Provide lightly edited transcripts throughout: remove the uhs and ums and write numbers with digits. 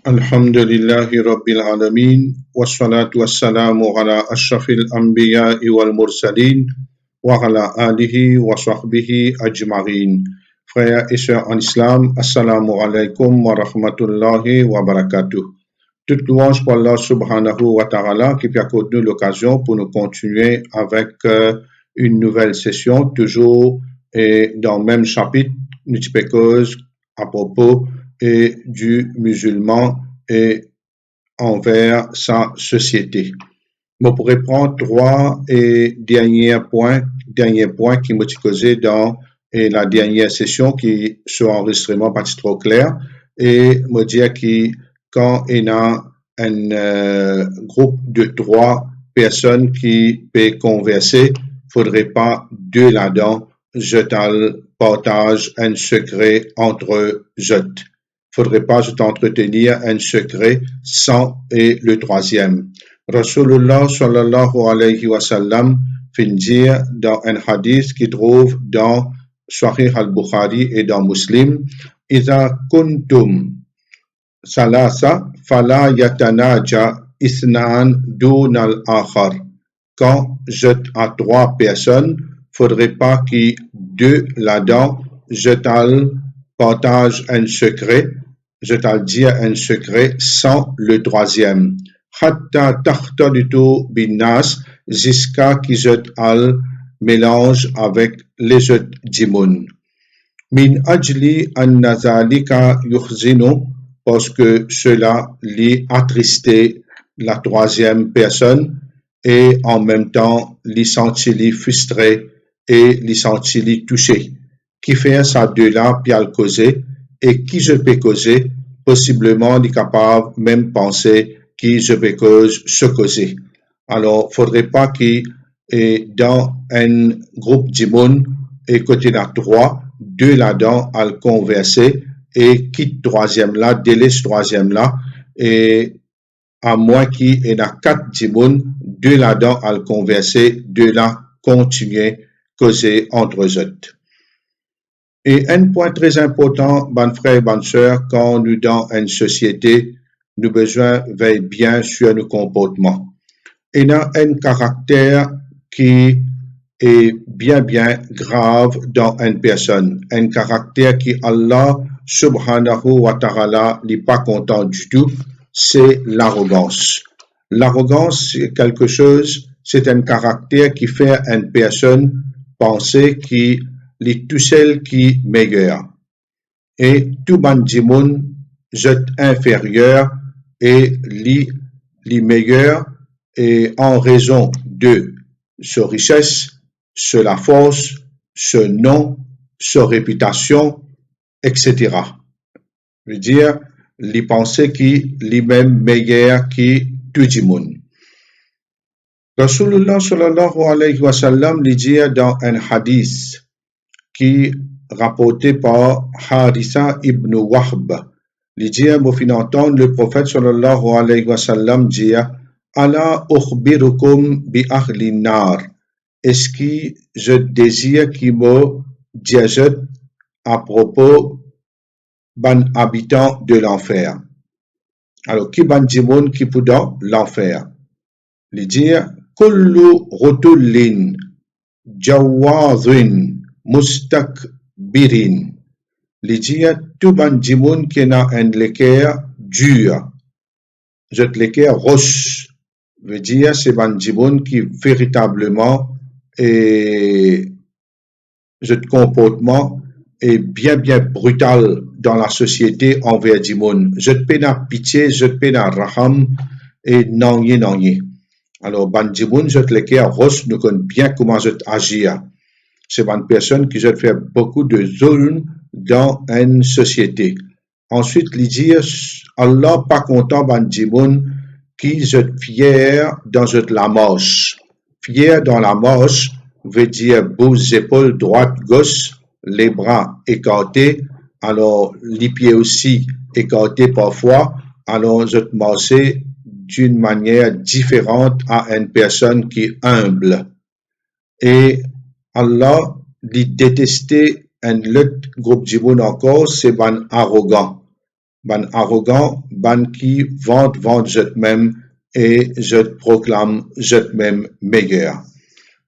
الحمد لله رب العالمين والصلاة والسلام على أشرف الأنبياء والمرسلين وعلى آله وصحبه أجمعين. Frères et sœurs en islam, assalamu alaikum wa rahmatullahi wa barakatuh. Toute louange pour Allah subhanahu wa ta'ala qui accorde nous l'occasion pour nous continuer avec une nouvelle session, toujours dans le même chapitre, nous cause à propos du musulman et envers sa société. On pourrait prendre trois derniers points qui m'ont causé dans la dernière session qui sont enregistrement pas trop clair et me dire que quand il y a un groupe de trois personnes qui peuvent converser, faudrait pas deux là-dedans, je partage un secret entre eux. Faudrait pas entretenir un secret sans et le troisième. Rasulullah sallallahu alayhi wa sallam fait dire dans un hadith qui trouve dans Sahih al-Bukhari et dans Muslim, Iza kuntum salasa fala yatanaja isnan dun al-akhar. Quand je à trois personnes, faudrait pas que deux là-dedans, je partage un secret, je dire un secret sans le troisième. Hatta tahtalitu bin nas, jusqu'à qui je mélange avec les autres dimoun. Min ajli an nazalika yukhzinu, parce que cela l'y attristé la troisième personne et en même temps l'y senti frustré et l'y senti touché. Qui fait ça deux là puis al causer et qui je peux causer possiblement n'est capable même penser qui je peux se causer. Alors faudrait pas que dans un groupe d'immunes et côté là trois deux là-dedans al converser et quitte troisième là délaisse troisième là et à moins qu'il y ait quatre d'immunes deux là-dedans al converser deux là continuer causer entre eux. Et un point très important, bonnes frères et bonnes sœurs, quand nous dans une société, nous besoin veiller bien sur nos comportements. Il y a un caractère qui est bien grave dans une personne, un caractère qui Allah subhanahu wa ta'ala n'est pas content du tout, c'est l'arrogance. L'arrogance, c'est quelque chose, c'est un caractère qui fait une personne penser qui les tout celles qui meilleur et tout bandimoun jet inférieur et les meilleurs et en raison de sa richesse, sa force, ce nom, sa réputation, etc. Je veux dire, les pensées qui les mêmes meilleurs qui tout le monde. Rasulullah sallallahu alayhi wa sallam lui dit dans un hadith qui rapporté par Harisa ibn Wahb. Il dit, me fit entendre le prophète sallallahu alayhi wa sallam dire, Ala ukhbirukum bi ahli nar. Est-ce que je désire qu'il me dise à propos ban habitant de l'enfer? Alors, qui ban dimoun qui peut dans l'enfer? Il dit, kullu rotullin jawazin mustakbirin. Il dit tout ban dimoun qui n'a un l'équerre dur. Je l'équerre roche. Veut dire c'est ban dimoun qui véritablement est ce comportement est bien brutal dans la société envers dimoun. Je te peine pitié, je te peine raham et non. Alors ban dimoun je l'équerre roche nous connaît bien comment je agir. C'est une personne qui a fait beaucoup de zulm dans une société. Ensuite, il dit, Allah pas content bandimoun qui est fier dans la marche. Fier dans la marche veut dire bout épaules droite gauche, les bras écartés, alors les pieds aussi écartés parfois, alors je marcher d'une manière différente à une personne qui est humble. Et Allah lui détestait un autre groupe de monde encore, c'est ban arrogant. ban arrogant, ban qui vante eux-mêmes et je proclame eux-mêmes meilleur.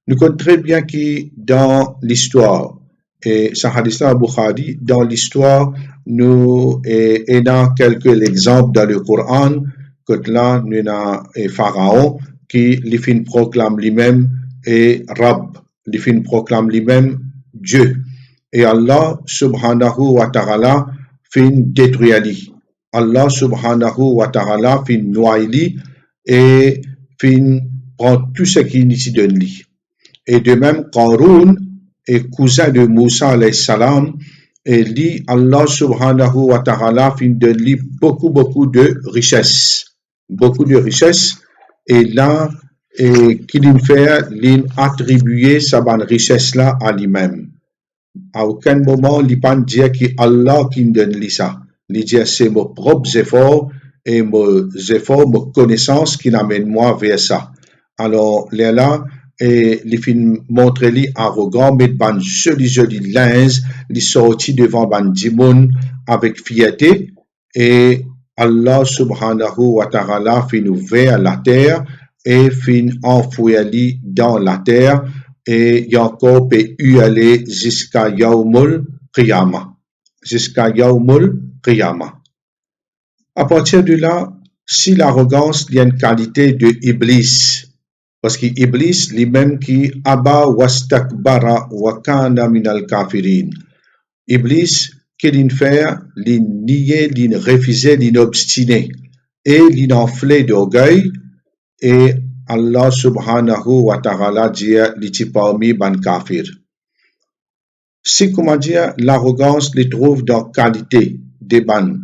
Nous connaissons très bien qui dans l'histoire, et ça hadith à Bukhari, dans l'histoire, nous avons quelques exemples dans le Coran, que là, nous avons Pharaon qui les fin proclame lui-même et Rab, les fin proclame lui-même Dieu. Et Allah subhanahu wa ta'ala fin détruire lui. Allah subhanahu wa ta'ala fin noyer lui et fin prend tout ce qui est de lui. Et de même, Qarun est cousin de Moussa alayhi salam, et lui, Allah subhanahu wa ta'ala fin de lui beaucoup de richesses. Beaucoup de richesses. Et là, qu'il fait, il attribuer sa bonne richesse là à lui-même. À aucun moment, il ne dit que Allah qui donne lui ça. Il dit c'est mes propres efforts et mes connaissances qui m'amènent moi vers ça. Alors, là, et les films montrent lui arrogant, mais ban joli linge, il sorti devant ban dimoun avec fierté, et Allah subhanahu wa ta'ala fin ouvert la terre, et fin enfouir lui dans la terre, et Jacob peut y aller jusqu'à Yaumul Qiyamah. Jusqu'à Yaumul Qiyamah. À partir de là, si l'arrogance y a une qualité de Iblis, parce que Iblis lui-même qui aba wastakbara wa kana minal kafirin. Iblis qui l'in fait, l'in nier, l'in refuser, l'in obstiné et l'in enflé d'orgueil et Allah subhanahu wa ta'ala dit l'iti parmi ban kafir. Si comment dire l'arrogance les trouve dans qualité des ban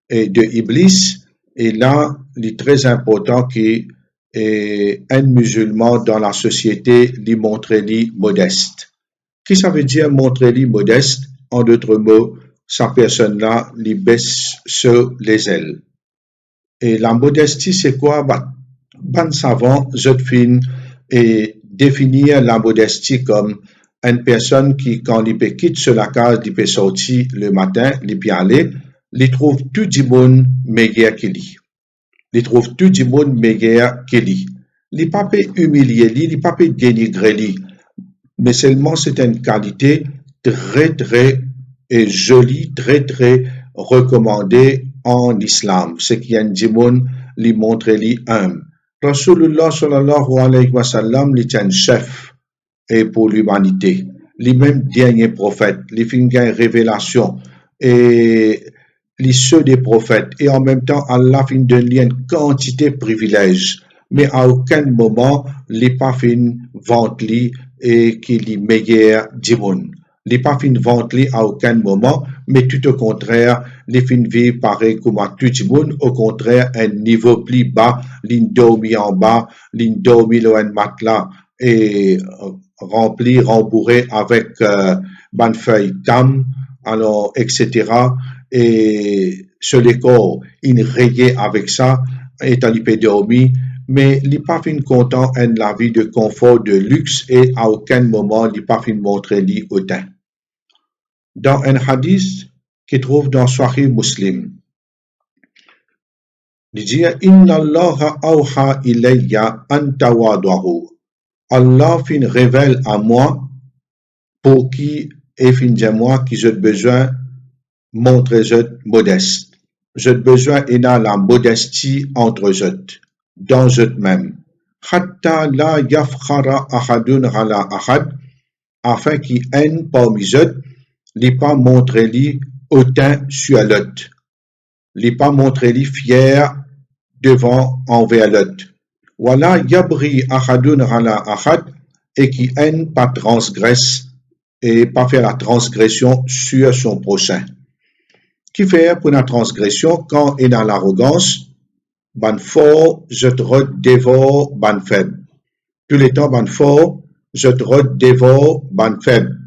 et de Iblis et là il est très important que un musulman dans la société lui montrer lui modeste. Qu'est-ce que ça veut dire montrer lui modeste? En d'autres mots, sa personne-là lui baisse sur les ailes. Et la modestie, c'est quoi? Ban savant, je fin et définir la modestie comme une personne qui, quand il peut quitter sur la case, il peut sortir le matin, il peut aller, il trouve tout du monde meilleur qu'il lui. Il trouve tout du monde meilleur que lui. Il n'est pas humilier lui, il n'est pas dénigrer lui, mais seulement c'est une qualité très jolie, très recommandée en islam. C'est qu'il y a un monde lui montre lui humble. Rasulullah sallallahu alayhi wa sallam, il est un chef et pour l'humanité. Lui-même dernier prophète, il fait une révélation et les ceux des prophètes et en même temps Allah fin donne une quantité de privilèges mais à aucun moment les pas fin vente li et qu'il est meilleur du monde les pas fin vente li à aucun moment mais tout au contraire les fin vivre pareil comme à tout le monde au contraire un niveau plus bas l'indormi en bas l'indormi le un matelas et rembourré avec ban feuille cam alors etc. Et sur les corps, il rayait avec ça, et il peut dormir, mais il n'est pas fin content en la vie de confort, de luxe, et à aucun moment, il n'est pas fin montrer lui autant. Dans un hadith qui trouve dans Sahih Muslim, il dit, Inna Allah awha ilayya an tawadwahu. Allah fin révèle à moi, pour qui est fin de moi, qui j'ai besoin montrer modeste. J'ai besoin de la modestie entre eux, dans eux-mêmes. Hatta la yafkhara ahadun ala ahad, afin qu'il aime parmi eux, les pas montrer lui autant sur l'autre. Les pas montrer lui fier devant envers l'autre. Wala yabri ahadun ala ahad, et qui aime pas transgresse et pas faire la transgression sur son prochain. Qui fait pour la transgression quand il est dans l'arrogance, ban fort, je te dévore ban faible. Tous les temps, ban fort, je te dévore ban faible.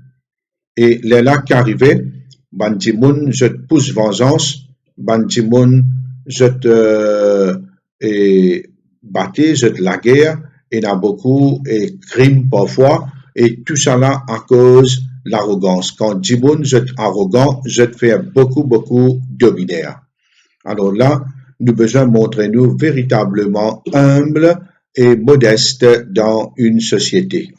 Et les là qui arrivaient, ban dimoun, je te pousse vengeance, ban dimoun, je te battais, je te la guerre, et il y a beaucoup de crimes parfois, et tout ça là à cause l'arrogance. Quand Djibouti, je suis arrogant, je te fais beaucoup dominaire. Alors là, nous besoin montrer nous véritablement humbles et modestes dans une société.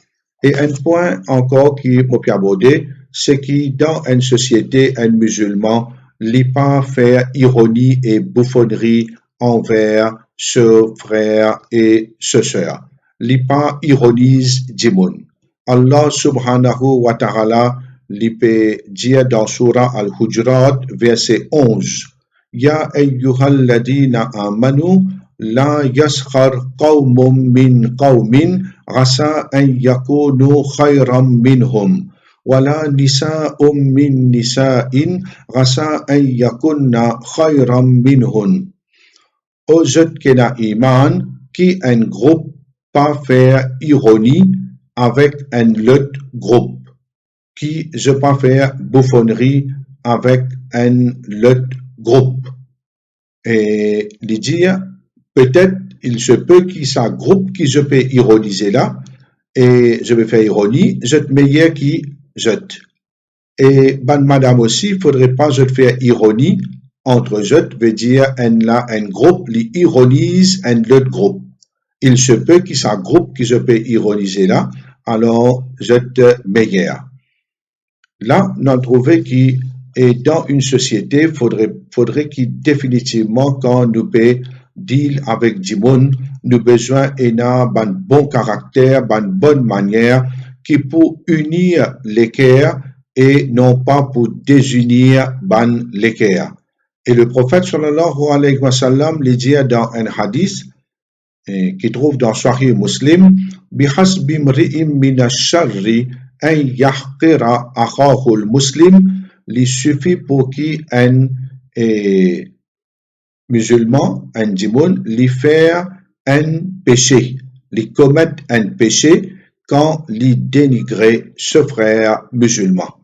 Et un point encore qui m'a abordé, c'est que dans une société, un musulman, il pas faire ironie et bouffonnerie envers ce frère et ce sœur. Il pas ironise du monde. Allah subhanahu wa ta'ala il peut dire dans Surah Al-Hujurat, verset 11, Ya ayyuhalladina amanu la yaskhar qawmum min qawmin asa an yakunu khayran minhum wala nisa'um min nisa'in asa an yakunna khayran minhun. Aux autres qui n'a iman, qui un groupe pas faire ironie avec un autre groupe, qui je pas faire bouffonnerie avec un autre groupe. Et lui dire, peut-être il se peut qu'il y ait un groupe qui je peux ironiser là, et je vais faire ironie, je te meilleur qui jette. Et ben madame aussi, il faudrait pas je te faire ironie entre je veut dire un groupe qui ironise un autre groupe. Il se peut qu'il y ait un groupe qui je peux ironiser là, alors je te meilleur. Là, on a trouvé que dans une société, faudrait qu'il définitivement, quand nous peut deal avec du monde, nous besoin d'un bon caractère, d'une bonne manière, qui pour unir l'équerre et non pas pour désunir l'équerre. Et le prophète sallallahu alayhi wa sallam le dit dans un hadith qui trouve dans Sahih Muslim, bihasbi mri'im min ash-sharri an yahqira akhahu al-muslim, il suffit pour qu'un musulman, un djimoun, lui faire un péché, lui commettre un péché quand il dénigrait ce frère musulman.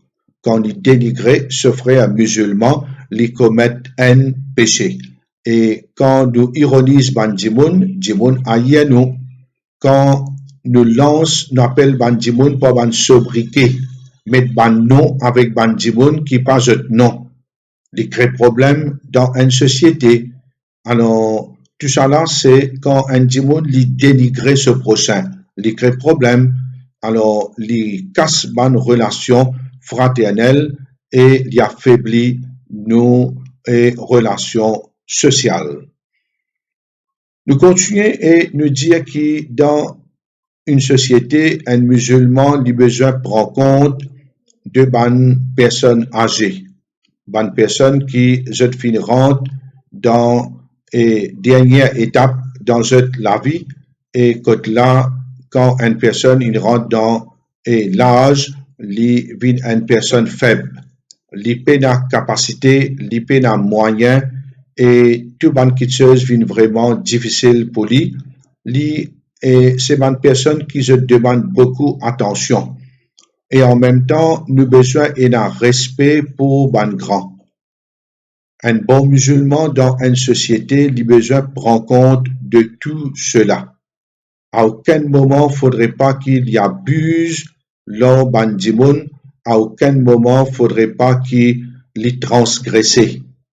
Quand il dénigrait ce frère musulman, lui commettre un péché. Et quand nous ironisons ban djimoun aïe nous, quand nous lance, nous appelle ban djimoun pour ban sobriquet, mettre ban nom avec ban djimoun qui pas de nom. Il crée problème dans une société. Alors, tout ça là, c'est quand un djimoun lui dénigre ce prochain. Il crée problème. Alors, il casse ban relation fraternelle et il affaiblit nos relations sociales. Nous continuons et nous dire que dans une société, un musulman lui besoin prendre compte de bonnes personnes âgées, bonnes personnes qui je finiront dans et dernière étape dans la vie et quand une personne il rentre dans l'âge, il vient une personne faible, il n'a pas capacité, il n'a pas moyen et tout bonne chose vient vraiment difficile pour lui. Et c'est une personne qui se demande beaucoup attention. Et en même temps, nous besoin d'un respect pour ban grand. Un bon musulman dans une société, il besoin prendre compte de tout cela. À aucun moment, faudrait pas qu'il y abuse lors ban dimoun. À aucun moment, faudrait pas qu'il y transgresse.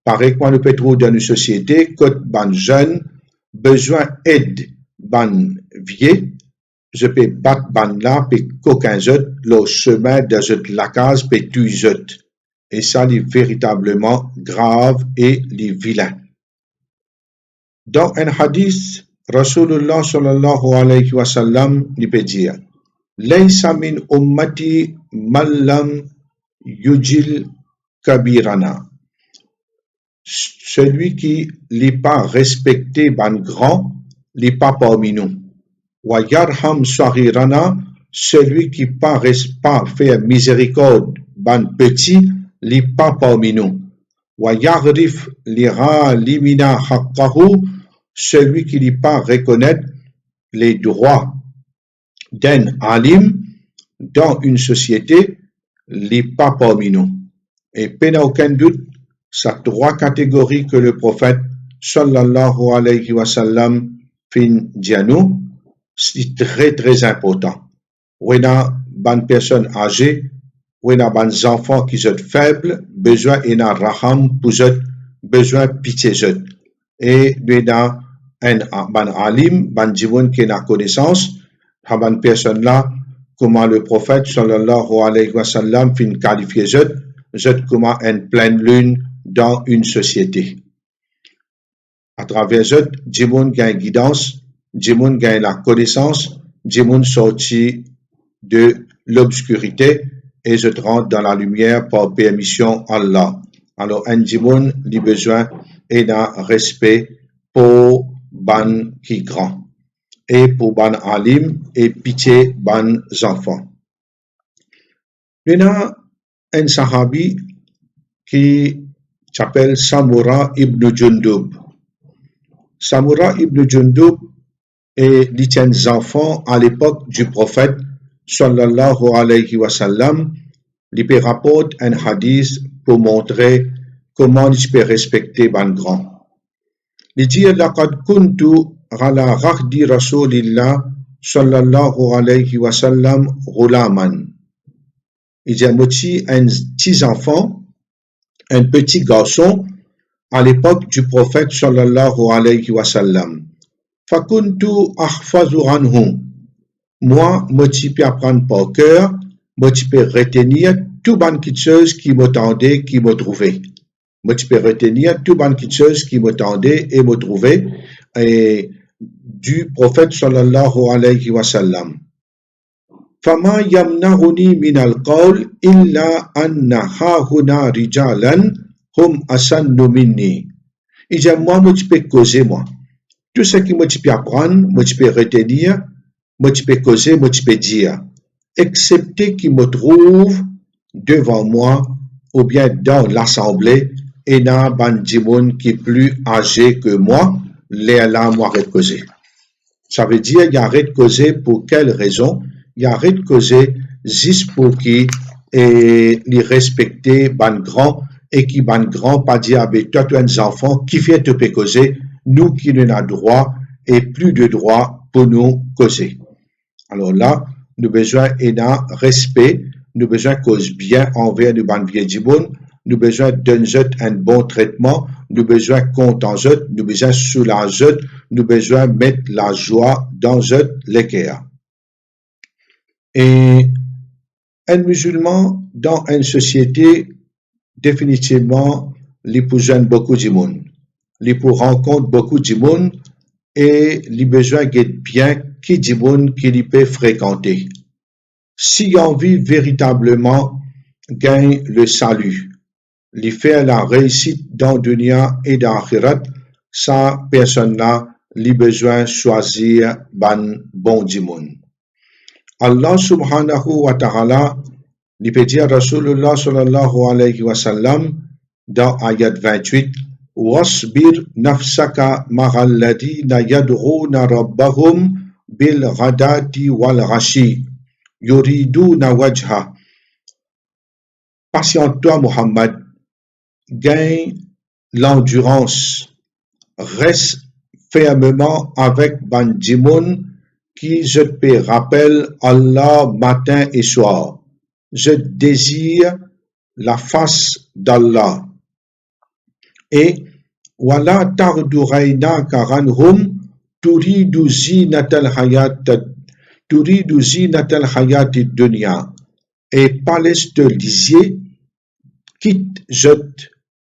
Pareil qu'on peut trouver dans une société, quand ban jeune besoin aide ban vieux, je peux battre ban là, puis qu'aucun autre, le chemin de la case, puis tous autres. Et ça, c'est véritablement grave et vilain. Dans un hadith, Rasulullah sallallahu alayhi wa sallam, il peut dire, Laysa min ummati mallam yujil kabirana. Celui qui n'est pas respecté ban grand, n'est pas parmi nous. Wa yarham saghirana, celui qui pas faire miséricorde ban petit, n'est pas parmi nous. Wa yarif lira limina haqqahu, celui qui n'est pas reconnaître les droits d'un alim dans une société, n'est pas parmi nous. Et pas aucun doute, ces trois catégories que le prophète sallallahu alayhi wa sallam fin dianou, c'est très très important. On a une personne âgée, on a des enfants qui sont faibles, besoin d'un raham pour eux, besoin pitié zot. Et nous dans un ban alim, ban djimoun qui n'a connaissance, ban personne là, comment le prophète sallallahu alayhi wa sallam fin qualifier zot comment une pleine lune dans une société. À travers zot, djimoun gagne guidance, djimoun gagne la connaissance, djimoun sorti de l'obscurité et je rentre dans la lumière par permission Allah. Alors, un djimoun, il besoin et d'un respect pour ban qui grand et pour ban alim et pitié ban enfants. Il y a un sahabi qui s'appelle Samura ibn Jundub. Samura ibn Jundub et les enfants à l'époque du prophète sallallahu alayhi wa sallam, il peut rapporter un hadith pour montrer comment il peut respecter ban grand. Il dit laqad kuntu ala rahdi rasulillah sallallahu alayhi wa sallam ghulaman. Il dit un petit enfant, un petit garçon à l'époque du prophète sallallahu alayhi wa sallam. Fakuntu ahfazu anhu. Moi, je peux apprendre par cœur, je peux retenir tout ban de choses qui m'attendaient, qui me trouvaient. Je peux retenir tout ban de choses qui m'attendaient et me trouvaient et du prophète sallallahu alayhi wa sallam. Fama yamna'uni min al-qawl illa anna hahuna rijalan hum asannu minni. Il dit moi, je peux causer moi. Tout ce qui je peux apprendre, je peux retenir, je peux causer, je peux dire, excepté qui me trouve devant moi ou bien dans l'assemblée et dans ban djimoun qui est plus âgé que moi, les là moi arrête causer. Ça veut dire il arrête causer pour quelle raison? Il arrête causer juste pour qui et les respecter ban grand et qui ban grand pas dire avec toi un enfant qui vient te causer, nous qui n'avons droit et plus de droit pour nous causer. Alors là, nous besoin d'un respect, nous besoin cause bien envers nous ban vieux djimoun, nous besoin d'un un bon traitement, nous besoin content nous besoin soulager, nous besoin mettre la joie dans l'équerre. Et un musulman dans une société, définitivement, il peut joindre beaucoup de monde. Il peut rencontrer beaucoup de monde et il besoin d'être bien qui de monde qu'il peut fréquenter. Si envie véritablement gagne le salut, il fait la réussite dans dunya et dans akhirat, sa personne-là, il besoin choisir ban bon du monde. Allah subhanahu wa ta'ala, il peut dire Rasulullah sallallahu alayhi wa sallam dans ayat 28, wasbir nafsaka ma'al ladina yad'una rabbahum bil ghadati wal ghashi yuriduna wajha. Patiente-toi Muhammad, gagne l'endurance, reste fermement avec ban djimoun qui je te rappelle Allah matin et soir. Je désire la face d'Allah. Et wala tarduraina karanhum turidu zinatal hayati dunya. Et palestelisier quitte je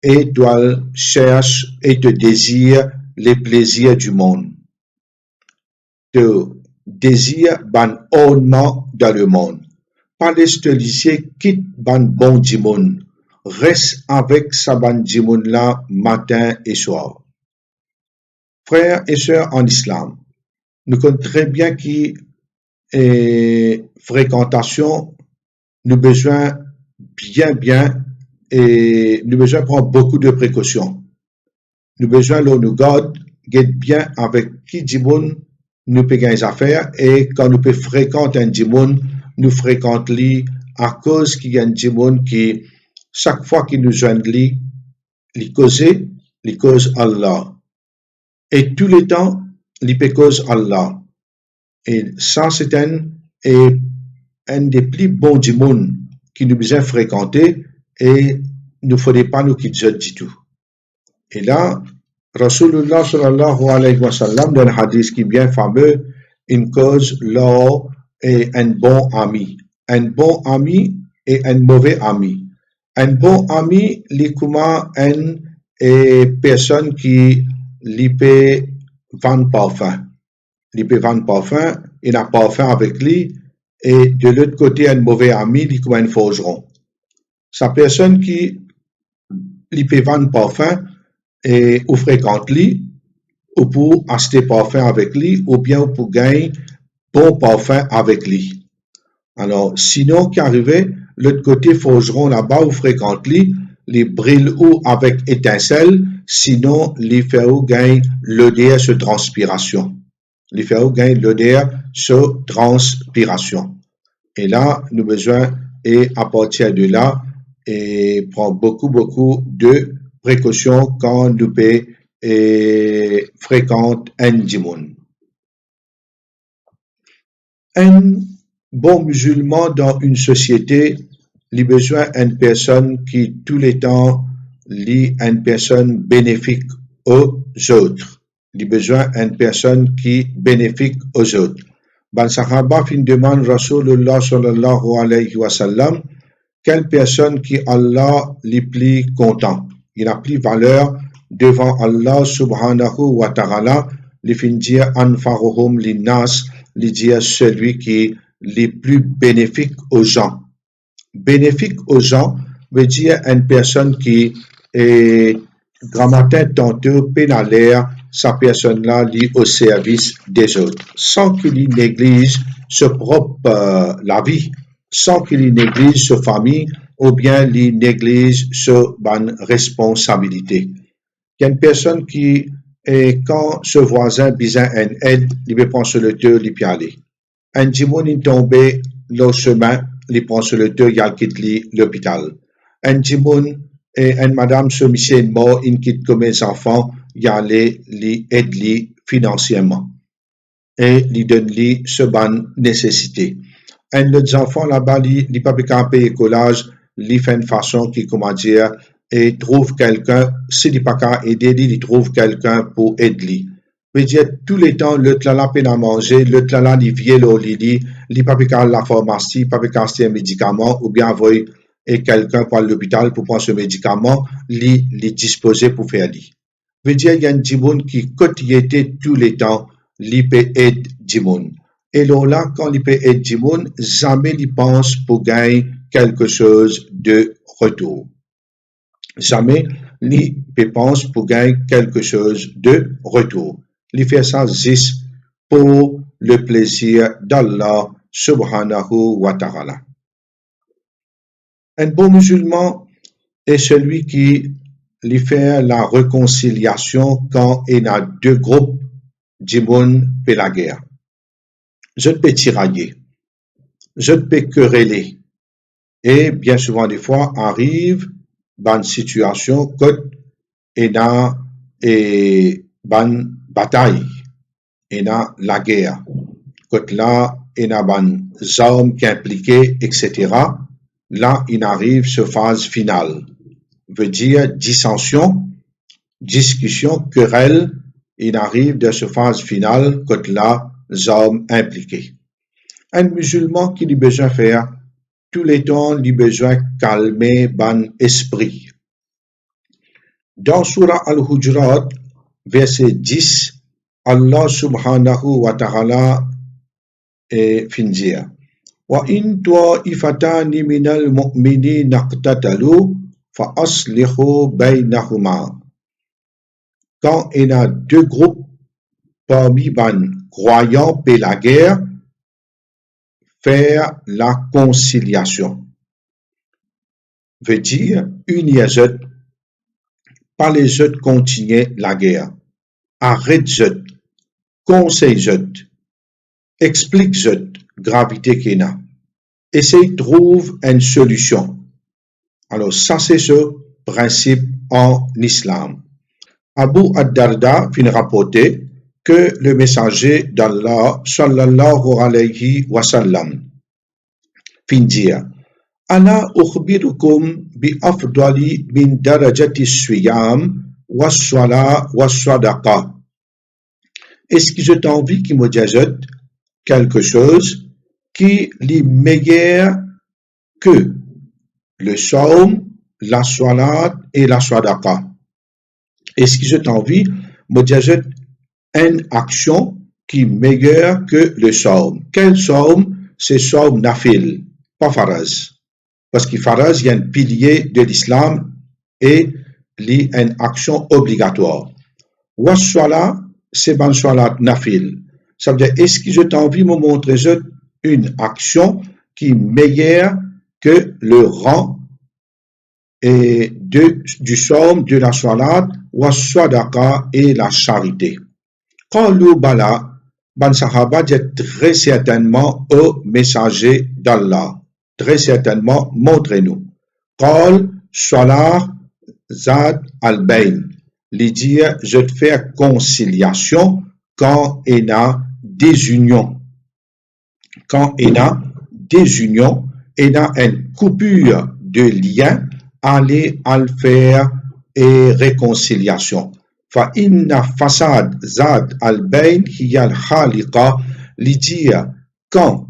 et toi cherche et te désire les plaisirs du monde. Te désire ban ornement dans le monde. Palestelisier quitte ban bon djimoun. Reste avec sa ban djimoun là matin et soir. Frères et sœurs en islam, nous connaissons très bien qui fréquentation, nous besoin bien et nous besoin prendre beaucoup de précautions. Nous besoin nous garde bien avec qui djimoun nous payons les affaires et quand nous peut fréquenter un djimoun, nous fréquentons lui à cause qu'il y a un djimoun qui, chaque fois qu'il nous joint lui, il cause Allah. Et tous les temps, il peut cause Allah. Et ça, c'est un des plus bons djimoun qui nous besoin fréquenter et il ne faudrait pas nous quitter du tout. Et là, Rasulullah sallallahu alayhi wa sallam, dans un hadith qui est bien fameux, une cause l'or est un bon ami. Un bon ami et un mauvais ami. Un bon ami, c'est comme une personne qui peut vendre parfum. Il peut vendre parfum, il a parfum avec lui, et de l'autre côté, un mauvais ami, il est comme un forgeron. Sa personne qui peut vendre parfum, et ou fréquente lui, ou pour acheter parfum avec lui, ou bien pour gagner bon parfum avec lui. Alors, sinon, qui arrivait, l'autre côté, forgeron là-bas, ou fréquente lui, les brille ou avec étincelle, sinon, les fait ou gagner l'odeur sur transpiration. Les fait ou gagner l'odeur sur transpiration. Et là, nous avons besoin, et à partir de là, et prendre beaucoup de précautions quand nous fréquente un djimoun. Un bon musulman dans une société, il a besoin d'une personne qui tous les temps est une personne bénéfique aux autres. Il a besoin d'une personne qui bénéfique aux autres. Ban Sahaba fin demande Rasulullah sallallahu alayhi wa sallam, quelle personne qui Allah les plus content. Il a plus valeur devant Allah subhanahu wa ta'ala, les fin dire anfaruhum linnas, les dire celui qui est le plus bénéfique aux gens. Bénéfique aux gens veut dire une personne qui est grammatin tantôt pénalaire, sa personne-là lit au service des autres, sans qu'il néglige sa propre la vie, sans qu'il néglige sa famille ou bien il néglige sa responsabilité. Il y a une personne qui, quand ce voisin besoin une aide, il peut prendre sur le tour, il peut aller. Un djimoun est tombé le chemin, il prend sur le tour, il quitte l'hôpital. Un djimoun et une madame ce monsieur est mort, il quitte comme les enfants, il allait aider financièrement et lui donne ce ban nécessité. Un autre enfant là-bas, il pas pu payer collage, il fait une façon qui, comment dire, et trouve quelqu'un, s'il n'est pas qu'à aider, il trouve quelqu'un pour aider. Veut dire, tous les temps, l'autre là, la peine à manger, l'autre là, il vient au lit, il pas pu la pharmacie, pas pu acheter un médicament, ou bien envoyer quelqu'un pour l'hôpital pour prendre ce médicament, il disposé pour faire lui. Veut dire, il y a un djimoun qui, quand il était tous les temps, il peut aider djimoun. Et là, quand il peut aider djimoun, jamais il pense pour gagner quelque chose de retour. Jamais il pense pour gagner quelque chose de retour. Il fait ça juste pour le plaisir d'Allah subhanahu wa ta'ala. Un bon musulman est celui qui lui fait la réconciliation quand il y a deux groupes djimoun pour la guerre. Je peux tirailler, je peux quereller. Et bien souvent des fois arrive une situation quand il y a une bataille, il y a la guerre, quand là il y a une arme qui est impliquée, etc. Là, il arrive cette phase finale. Veut dire dissension, discussion, querelle, il arrive de cette phase finale quand là, armes impliquées. Un musulman qui a besoin de faire, tous les temps, il a besoin de calmer son esprit. Dans Surah Al-Hujurat, verset 10, Allah subhanahu wa ta'ala fin dire وَإِن طَائِفَتَانِ مِنَ الْمُؤْمِنِينَ اقْتَتَلُوا فَأَصْلِحُوا بَيْنَهُمَا. Quand il y a deux groupes parmi les croyants et la guerre, faire la conciliation. Veut dire, unir les autres, pas les autres continuer la guerre. Arrête les autres, conseille les autres, explique les autres, gravité qu'il y a. Essaye de trouver une solution. Alors ça c'est ce principe en islam. Abu ad-Darda fin rapporté que le messager d'Allah sallallahu alayhi wa sallam fin dire Ana ukhbirukum bi afdali min darajati siyam was-sala was-sadaqa. Est-ce que je t'envie qui me dit quelque chose qui est meilleur que le saum, la salat et la sadaqa? Est-ce que je t'envie me dit une action qui est meilleure que le saum? Quel saum? C'est saum nafil, pas faraz. Parce que faraz, il y a un pilier de l'islam et une action obligatoire. Was-sala, c'est ban salat nafil. Ça veut dire, est-ce que je t'envie me montrer une action qui est meilleure que le rang du saum, de la salat, was-sadaqa et la charité? Qalu bala, ban sahaba dit très certainement au messager d'Allah. Très certainement, montrez-nous. Qal salah zad al-bayn. Les dire, je te fais conciliation quand il y a désunion. Quand il y a désunion, il y a une coupure de lien, aller à le faire et réconciliation. Fa inna fasad zad al-bayn hiya al-khaliqa, les dire, quand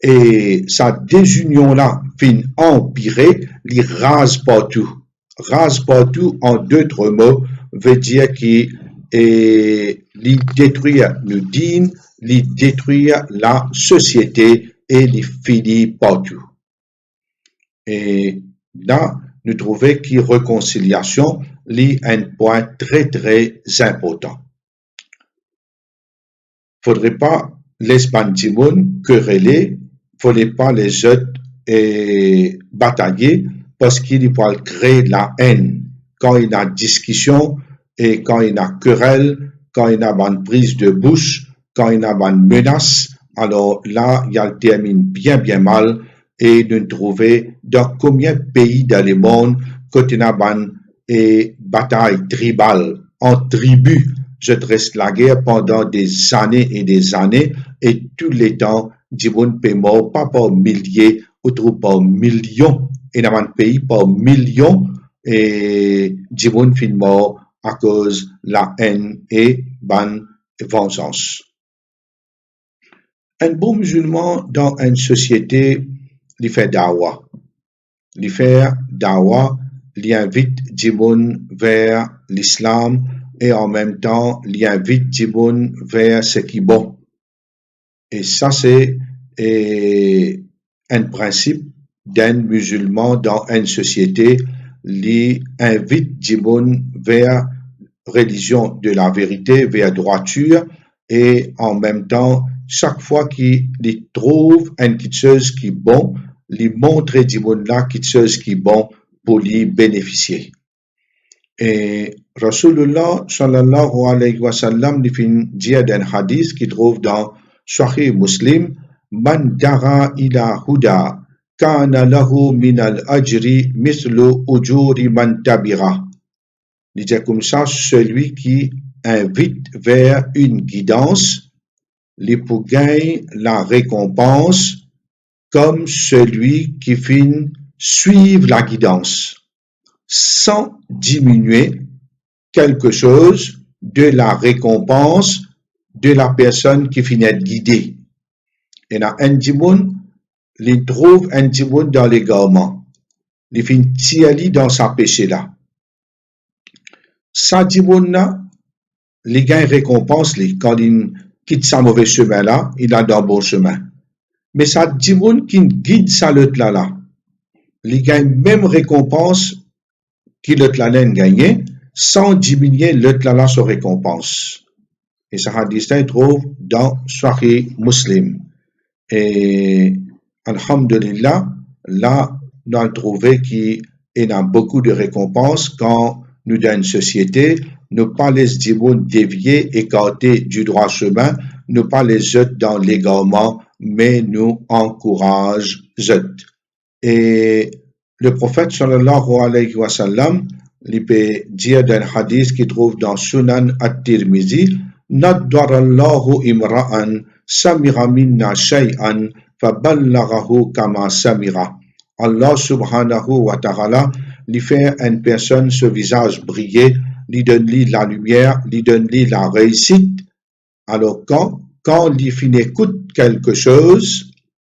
et sa désunion-là fin empirer, il rase partout. Rase partout, en d'autres mots, veut dire qu'il détruit le din, il détruit la société et il finit partout. Et là, nous trouvons que réconciliation est un point très très important. Il ne faudrait pas les bantimoun quereller, il ne faudrait pas les autres batailler parce qu'ils vont créer la haine. Quand il y a discussion et quand il y a querelle, quand il y a une prise de bouche, quand il y a une menace, alors là, il y a le termine bien bien mal et nous trouvons dans combien de pays dans le monde quand il y a une bataille tribale en tribu. Je dresse la guerre pendant des années et tous les temps, Djiboun peut mort pas par milliers, ou par millions, et dans un pays par millions, et Djiboun fin mort à cause de la haine et ban vengeance. Un bon musulman dans une société, il fait dawa. Il fait dawa, il invite Djiboun vers l'islam, et en même temps, il invite Djiboun vers ce qui est bon. Et ça, c'est un principe d'un musulman dans une société, il invite Djiboun vers religion de la vérité, vers droiture, et en même temps, chaque fois qu'il trouve quelque chose qui est bon, il montre Djiboun là quelque chose qui est bon pour lui bénéficier. Et Rasulullah sallallahu alayhi wa sallam dit d'un hadith qui trouve dans Sahih Muslim, Man dara ila huda kana lahu min al-ajri mithlu ujuri man tabira. Il dit comme ça, celui qui invite vers une guidance, il peut gagner la récompense comme celui qui finit suivre la guidance, sans diminuer quelque chose de la récompense de la personne qui finit d'être guidée. Et là, un djimoun, il trouve un djimoun dans l'égarement. Il finit tirer dans sa péché là. Sa djimoun là, il gagne récompense quand il quitte sa mauvais chemin là, il a dans bon chemin. Mais sa djimoun qui guide sa l'autre là, il gagne même récompense qui l'autre là gagné, sans diminuer l'autre là sa récompense. Et ce hadith là, il trouve dans Sahih Muslim. Et alhamdulillah, là, nous avons trouvé qu'il y a beaucoup de récompenses quand nous, dans une société, nous pas les djimoun dévier, écarter du droit chemin, nous pas les jeter dans l'égarement, mais nous encourage jeter. Et le prophète sallallahu alayhi wa sallam, il peut dire d'un hadith qui trouve dans Sunan at-Tirmizi, Naddarallahu imra'an samira minna shay'an faballaghahu kama samira. Allah subhanahu wa ta'ala lui fait une personne ce visage briller li donne la lumière, li donne la réussite. Alors quand il finit écoute quelque chose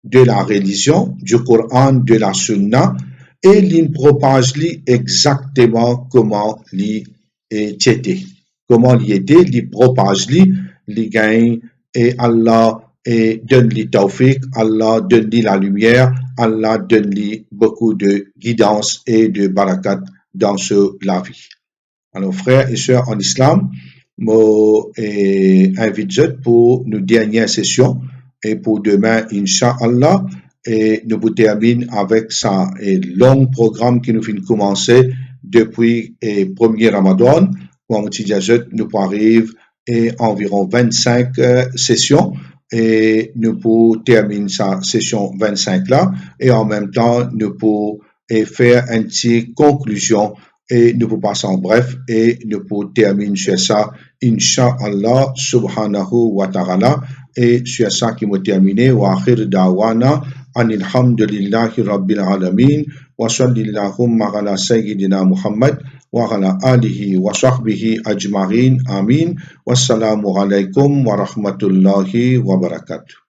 de la religion, du Coran, de la Sunna, et il propage exactement comment il était. Comment il était, il propage il gagne, et Allah donne lui tawfiq, Allah donne lui la lumière, Allah donne lui beaucoup de guidance et de barakat dans la vie. Alors, frères et sœurs en islam, invite pour nos dernières sessions et pour demain, Inch'Allah, et nous vous termine avec ça long programme qui nous vient de commencer depuis le premier Ramadan. Pour nous arrive environ 25 sessions et nous pour terminer sa session 25 là et en même temps nous pour faire une petite conclusion et nous pour passer en bref et nous pour terminer sur ça Inch'Allah subhanahu wa ta'ala et sur ça qui m'a terminé wa akhir da'wana anil hamdulillahi rabbil alamin wa sallallahu ala sayyidina Muhammad wa ala alihi wa sahbihi ajma'in amin wassalamu alaikum wa rahmatullahi wa barakatuh.